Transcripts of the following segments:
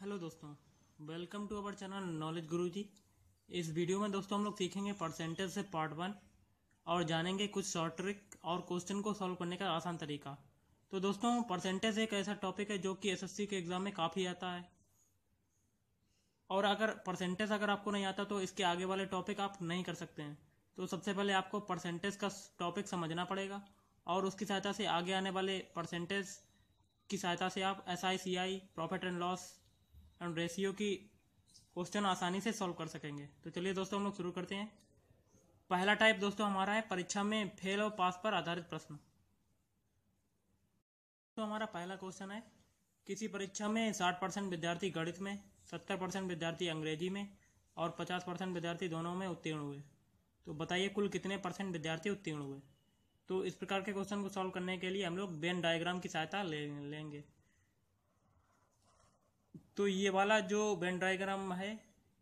Hello दोस्तों, welcome to our channel knowledge Guruji. इस video में दोस्तों हम लोग सीखेंगे परसेंटेज से पार्ट 1 और जानेंगे कुछ शॉर्ट ट्रिक और क्वेश्चन को सॉल्व करने का आसान तरीका। तो दोस्तों, परसेंटेज एक ऐसा टॉपिक है जो कि एसएससी के एग्जाम में काफ़ी आता है, और अगर परसेंटेज आपको नहीं आता तो इसके आगे वाले टॉपिक आप नहीं कर सकते हैं। तो सबसे पहले आपको परसेंटेज का टॉपिक समझना पड़ेगा, और उसकी सहायता से आगे आने वाले परसेंटेज की सहायता से आप SI CI, profit and loss and ratio की क्वेश्चन आसानी से सॉल्व कर सकेंगे। तो चलिए दोस्तों, हम लोग शुरू करते हैं। पहला टाइप दोस्तों हमारा है परीक्षा में फेल और पास पर आधारित प्रश्न। तो हमारा पहला क्वेश्चन है, किसी परीक्षा में 60% विद्यार्थी गणित में, 70% विद्यार्थी अंग्रेजी में और 50% विद्यार्थी दोनों में उत्तीर्ण हुए। तो बताइए कुल कितने परसेंट विद्यार्थी उत्तीर्ण हुए। तो इस प्रकार के क्वेश्चन को सॉल्व करने के लिए हम लोग वेन डायग्राम की सहायता लेंगे। तो ये वाला जो वेन डायग्राम है,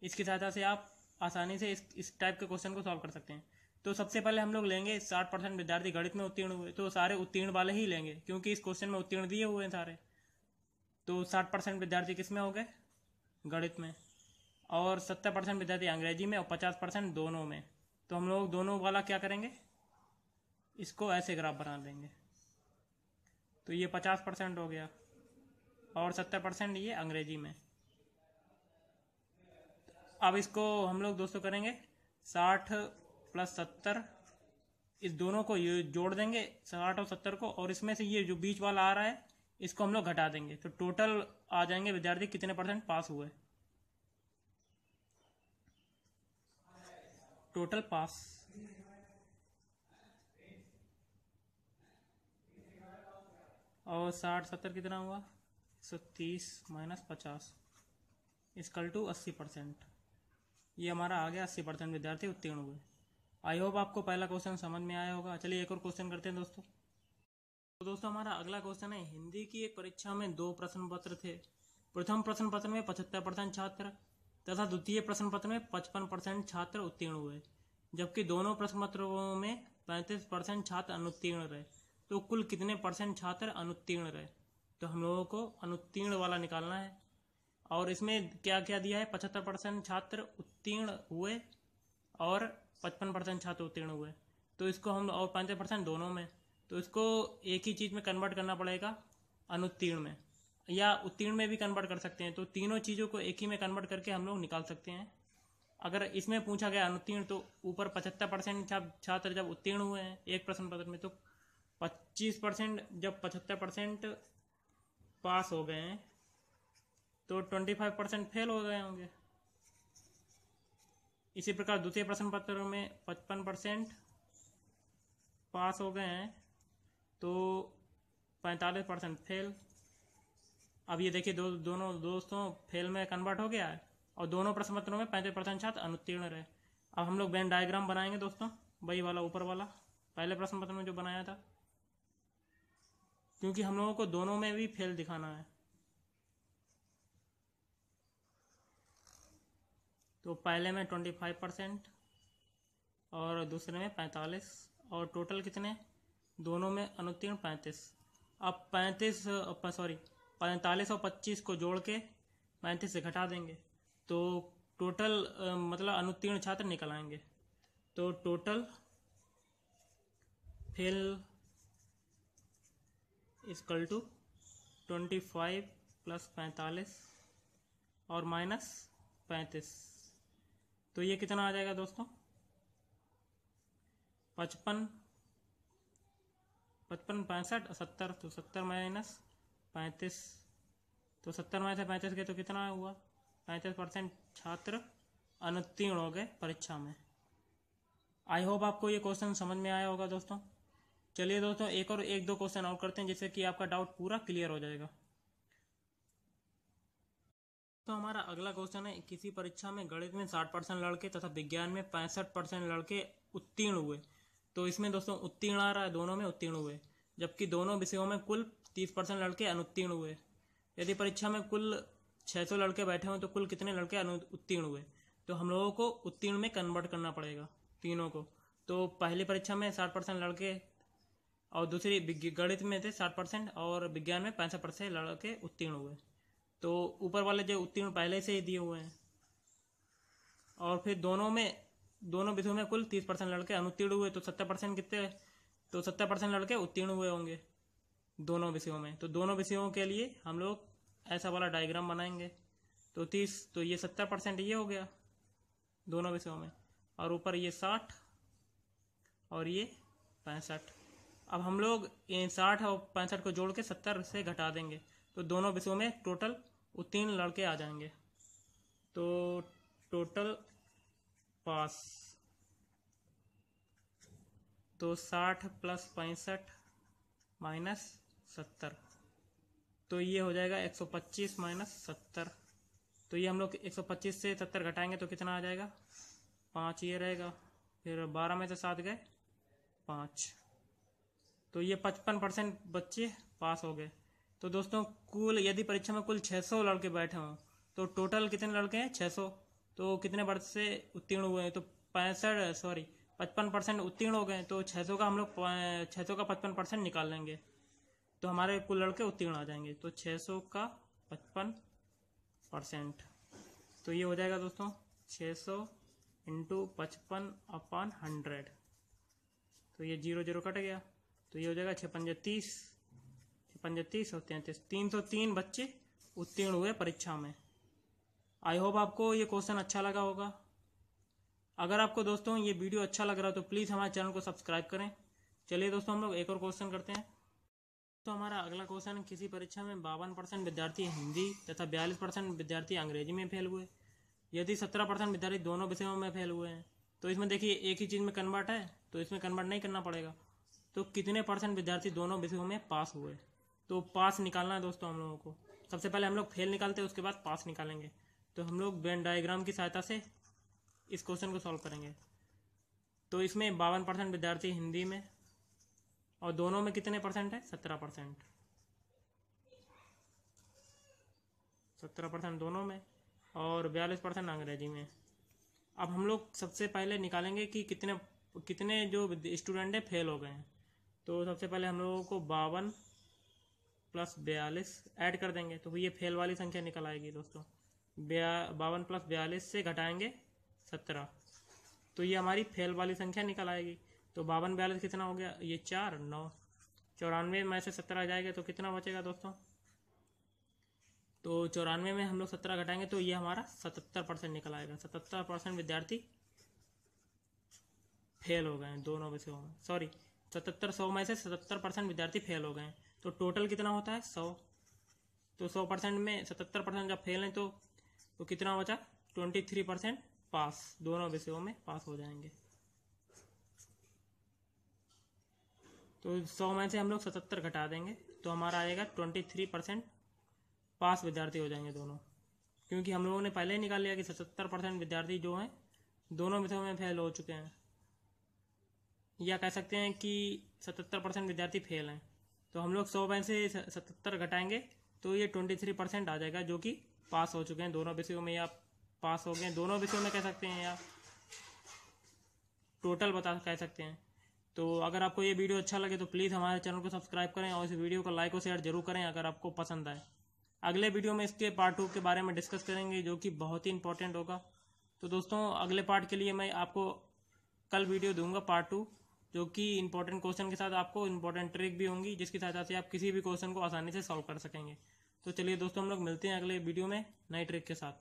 इसकी सहायता से आप आसानी से इस टाइप के क्वेश्चन को सॉल्व कर सकते हैं। तो सबसे पहले हम लोग लेंगे 60% विद्यार्थी गणित में उत्तीर्ण हुए, तो सारे उत्तीर्ण वाले ही लेंगे क्योंकि इस क्वेश्चन में उत्तीर्ण दिए हुए हैं सारे। तो 60% विद्यार्थी किस में हो गए? गणित में। और 70% विद्यार्थी अंग्रेजी में और 50% दोनों में। तो हम लोग दोनों वाला क्या करेंगे, इसको ऐसे ग्राफ बना देंगे। तो ये 50% हो गया और 70% ये अंग्रेजी में। अब इसको हम लोग दोस्तों करेंगे 60 + 70, इस दोनों को ये जोड़ देंगे 60 और 70 को, और इसमें से ये जो बीच वाला आ रहा है इसको हम लोग घटा देंगे। तो टोटल आ जाएंगे विद्यार्थी कितने परसेंट पास हुए। टोटल पास और 60 70 कितना हुआ, 130 - 50 = 80%। ये हमारा आ गया 80% विद्यार्थी उत्तीर्ण हुए। आई होप आपको पहला क्वेश्चन समझ में आया होगा। चलिए एक और क्वेश्चन करते हैं दोस्तों। तो दोस्तों हमारा अगला क्वेश्चन है, हिंदी की एक परीक्षा में 2 प्रश्न पत्र थे। प्रथम प्रश्न पत्र में 75% छात्र तथा द्वितीय प्रश्न पत्र में 55% छात्र उत्तीर्ण हुए, जबकि दोनों प्रश्न पत्रों में 35% छात्र अनुत्तीर्ण रहे। तो कुल कितने परसेंट छात्र अनुत्तीर्ण रहे। तो हम लोगों को अनुत्तीर्ण वाला निकालना है, और इसमें क्या क्या दिया है, 75% छात्र उत्तीर्ण हुए और 55% छात्र उत्तीर्ण हुए। तो इसको हम, और 35% दोनों में, तो इसको एक ही चीज़ में कन्वर्ट करना पड़ेगा, अनुत्तीर्ण में, या उत्तीर्ण में भी कन्वर्ट कर सकते हैं। तो तीनों चीज़ों को एक ही में कन्वर्ट करके हम लोग निकाल सकते हैं। अगर इसमें पूछा गया अनुत्तीर्ण, तो ऊपर 75% छात्र जब उत्तीर्ण हुए हैं एक प्रश्न पत्र में, तो 25% जब 75% पास हो गए हैं तो 25% फेल हो गए होंगे। इसी प्रकार द्वितीय प्रश्न पत्र में 55% पास हो गए हैं तो 45% फेल। अब ये देखिए दोनों दोस्तों फेल में कन्वर्ट हो गया है, और दोनों प्रश्न पत्रों में 35% छात्र अनुत्तीर्ण रहे। अब हम लोग वेन डायग्राम बनाएंगे दोस्तों, वही वाला ऊपर वाला पहले प्रश्न पत्र में जो बनाया था, क्योंकि हम लोगों को दोनों में भी फेल दिखाना है। तो पहले में 25% और दूसरे में 45, और टोटल कितने, दोनों में अनुत्तीर्ण 35। अब 45 और 25 को जोड़ के 35 से घटा देंगे, तो टोटल मतलब अनुत्तीर्ण छात्र निकल आएंगे। तो टोटल फेल = 25 + 45 और -35। तो ये कितना आ जाएगा दोस्तों, 55 65 70। तो 70 - 35, तो 70 में से 35 गए तो कितना हुआ, 35% छात्र अनुत्तीर्ण हो गए परीक्षा में। आई होप आपको ये क्वेश्चन समझ में आया होगा दोस्तों। चलिए दोस्तों, एक दो क्वेश्चन और करते हैं जिससे कि आपका डाउट पूरा क्लियर हो जाएगा। तो हमारा अगला क्वेश्चन है, किसी परीक्षा में गणित में 60% लड़के तथा विज्ञान में 65% लड़के उत्तीर्ण हुए। तो इसमें दोस्तों उत्तीर्ण आ रहा है, दोनों में उत्तीर्ण हुए, जबकि दोनों विषयों में कुल 30% लड़के अनुत्तीर्ण हुए। यदि परीक्षा में कुल 600 लड़के बैठे हों तो कुल कितने लड़के उत्तीर्ण हुए। तो हम लोगों को उत्तीर्ण में कन्वर्ट करना पड़ेगा तीनों को। तो पहली परीक्षा में 60% लड़के और दूसरी गणित में थे 60% और विज्ञान में 65% लड़के उत्तीर्ण हुए। तो ऊपर वाले जो उत्तीर्ण पहले से ही दिए हुए हैं, और फिर दोनों विषयों में कुल 30% लड़के अनुत्तीर्ण हुए, तो 70% कितने, तो 70% लड़के उत्तीर्ण हुए होंगे दोनों विषयों में। तो दोनों विषयों के लिए हम लोग ऐसा वाला डायग्राम बनाएंगे। तो 30, तो ये 70% ये हो गया दोनों विषयों में, और ऊपर ये 60 और ये 65। अब हम लोग इन 60 और 65 को जोड़ के 70 से घटा देंगे, तो दोनों विषयों में टोटल उत्तीर्ण लड़के आ जाएंगे। तो टोटल पास, तो 60 + 65 - 70, तो ये हो जाएगा 125 - 70। तो ये हम लोग 125 से 70 घटाएंगे तो कितना आ जाएगा, 5 ये रहेगा, फिर 12 में से 7 गए 5, तो ये 55% बच्चे पास हो गए। तो दोस्तों कुल यदि परीक्षा में कुल 600 लड़के बैठे हों तो टोटल कितने लड़के हैं, 600, तो कितने वर्ष से उत्तीर्ण हुए हैं, तो 55% उत्तीर्ण हो गए। तो 600 का हम लोग 600 का 55% निकाल लेंगे तो हमारे कुल लड़के उत्तीर्ण आ जाएंगे। तो 600 का 55%, तो ये हो जाएगा दोस्तों 600 × 55/100, तो ये 0 0 कट गया, तो ये हो जाएगा 6 × 30, 6 × 30 और 33, 303 बच्चे उत्तीर्ण हुए परीक्षा में। आई होप आपको ये क्वेश्चन अच्छा लगा होगा। अगर आपको दोस्तों ये वीडियो अच्छा लग रहा है तो प्लीज़ हमारे चैनल को सब्सक्राइब करें। चलिए दोस्तों हम लोग एक और क्वेश्चन करते हैं। तो हमारा अगला क्वेश्चन, किसी परीक्षा में 52% विद्यार्थी हिंदी तथा 42% विद्यार्थी अंग्रेजी में फेल हुए, यदि 17% विद्यार्थी दोनों विषयों में फेल हुए हैं। तो इसमें देखिए एक ही चीज़ में कन्वर्ट है, तो इसमें कन्वर्ट नहीं करना पड़ेगा। तो कितने % विद्यार्थी दोनों विषयों में पास हुए, तो पास निकालना है दोस्तों हम लोगों को। सबसे पहले हम लोग फेल निकालते हैं, उसके बाद पास निकालेंगे। तो हम लोग वेन डायग्राम की सहायता से इस क्वेश्चन को सॉल्व करेंगे। तो इसमें 52% विद्यार्थी हिंदी में, और दोनों में कितने % है, 17%, 17% दोनों में, और 42% अंग्रेजी में। अब हम लोग सबसे पहले निकालेंगे कि कितने जो स्टूडेंट है फेल हो गए हैं। तो सबसे पहले हम लोगों को 52 + 42 ऐड कर देंगे, तो ये फेल वाली संख्या निकल आएगी दोस्तों। 52 + 42 से घटाएंगे 17, तो ये हमारी फेल वाली संख्या निकल आएगी। तो 52 42 कितना हो गया, ये 4 9, 94 में से 17 जाएगा तो कितना बचेगा दोस्तों, तो 94 में हम लोग 17 घटाएंगे तो ये हमारा 77% निकल आएगा। 77% विद्यार्थी फेल हो गए हैं दोनों विषयों में, सॉरी 100 में से 77% विद्यार्थी फेल हो गए हैं। तो टोटल कितना होता है 100, तो 100% में 77% जब फेल हैं तो कितना बचा, 23% पास, दोनों विषयों में पास हो जाएंगे। तो 100 में से हम लोग 77 घटा देंगे तो हमारा आएगा 23% पास विद्यार्थी हो जाएंगे दोनों, क्योंकि हम लोगों ने पहले ही निकाल लिया कि 77% विद्यार्थी जो हैं दोनों विषयों में फेल हो चुके हैं, या कह सकते हैं कि 77% विद्यार्थी फेल हैं। तो हम लोग 100 में से 77 घटाएंगे तो ये 23% आ जाएगा, जो कि पास हो चुके हैं दोनों विषयों में, या पास हो गए दोनों विषयों में कह सकते हैं, या टोटल कह सकते हैं। तो अगर आपको ये वीडियो अच्छा लगे तो प्लीज़ हमारे चैनल को सब्सक्राइब करें और इस वीडियो को लाइक और शेयर जरूर करें अगर आपको पसंद आए। अगले वीडियो में इसके पार्ट 2 के बारे में डिस्कस करेंगे, जो कि बहुत ही इंपॉर्टेंट होगा। तो दोस्तों अगले पार्ट के लिए मैं आपको कल वीडियो दूंगा पार्ट 2, जो कि इंपॉर्टेंट क्वेश्चन के साथ आपको इंपॉर्टेंट ट्रिक भी होंगी, जिसकी सहायता से आप किसी भी क्वेश्चन को आसानी से सॉल्व कर सकेंगे। तो चलिए दोस्तों हम लोग मिलते हैं अगले वीडियो में नई ट्रिक के साथ।